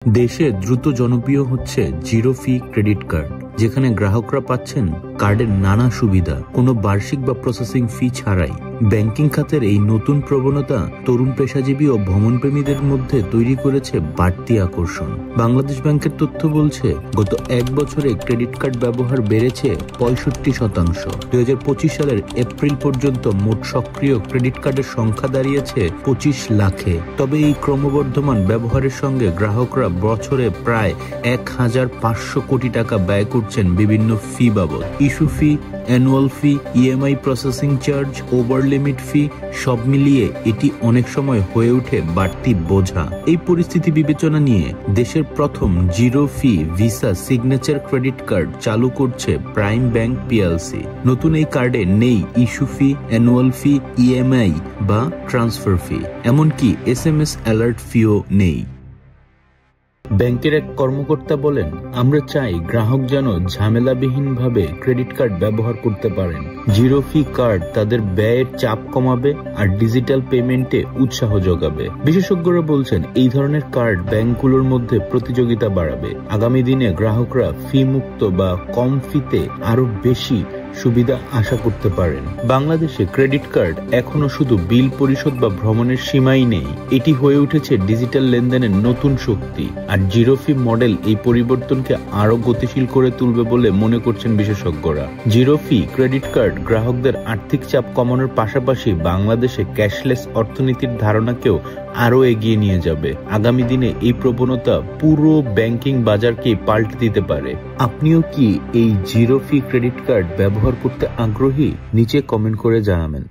দেশে দ্রুত জনপ্রিয় হচ্ছে জিরো ফি ক্রেডিট কার্ড, যেখানে গ্রাহকরা পাচ্ছেন কার্ডের নানা সুবিধা কোনো বার্ষিক বা প্রসেসিং ফি ছাড়াই। ব্যাংকিং খাতের এই নতুন প্রবণতা তরুণ পেশাজীবী ও ভ্রমণপ্রেমীদের মধ্যে তৈরি করেছে বাড়তি আকর্ষণ। বাংলাদেশ ব্যাংকের তথ্য বলছে, গত এক বছরে ক্রেডিট কার্ড ব্যবহার বেড়েছে 65%। 2025 সালের এপ্রিল পর্যন্ত মোট সক্রিয় ক্রেডিট কার্ডের সংখ্যা দাঁড়িয়েছে 25 লাখে। তবে এই ক্রমবর্ধমান ব্যবহারের সঙ্গে গ্রাহকরা বছরে প্রায় 1500 কোটি টাকা ব্যয় করছেন বিভিন্ন ফি বাবদ। Issue fee, annual fee, EMI processing charge, over limit fee, সব মিলিয়ে এটি অনেক সময় হয়ে ওঠে বাড়তি বোঝা। এই পরিস্থিতি বিবেচনা নিয়ে দেশের প্রথম জিরো ফি ভিসা সিগনেচার ক্রেডিট কার্ড চালু করছে প্রাইম ব্যাংক পিএলসি। নতুন এই কার্ডে নেই issue fee, annual fee, EMI বা ট্রান্সফার ফি, এমনকি এসএমএস অ্যালার্ট ফিও নেই। ব্যাংকের এক কর্মকর্তা বলেন, আমরা চাই গ্রাহক যেন ঝামেলাবিহীনভাবে ক্রেডিট কার্ড ব্যবহার করতে পারেন। জিরো ফি কার্ড তাদের ব্যয়ের চাপ কমাবে আর ডিজিটাল পেমেন্টে উৎসাহ যোগাবে। বিশেষজ্ঞরা বলছেন, এই ধরনের কার্ড ব্যাংকগুলোর মধ্যে প্রতিযোগিতা বাড়াবে। আগামী দিনে গ্রাহকরা ফি মুক্ত বা কম ফিতে আরো বেশি সুবিধা আশা করতে পারেন। বাংলাদেশে ক্রেডিট কার্ড এখনো শুধু বিল পরিশোধ বা ভ্রমণের সীমাই নেই, এটি হয়ে উঠেছে ডিজিটাল লেনদেনের নতুন শক্তি। আর জিরো ফি মডেল এই পরিবর্তনকে আরো গতিশীল করে তুলবে বলে মনে করছেন বিশেষজ্ঞরা। জিরো ফি ক্রেডিট কার্ড গ্রাহকদের আর্থিক চাপ কমানোর পাশাপাশি বাংলাদেশে ক্যাশলেস অর্থনীতির ধারণাকেও আরো এগিয়ে নিয়ে যাবে। আগামী দিনে এই প্রবণতা পুরো ব্যাংকিং বাজারকে পাল্টে দিতে পারে। আপনিও কি এই জিরো ফি ক্রেডিট কার্ড ব্যবহার করতে আগ্রহী? নিচে কমেন্ট করে জানাবেন।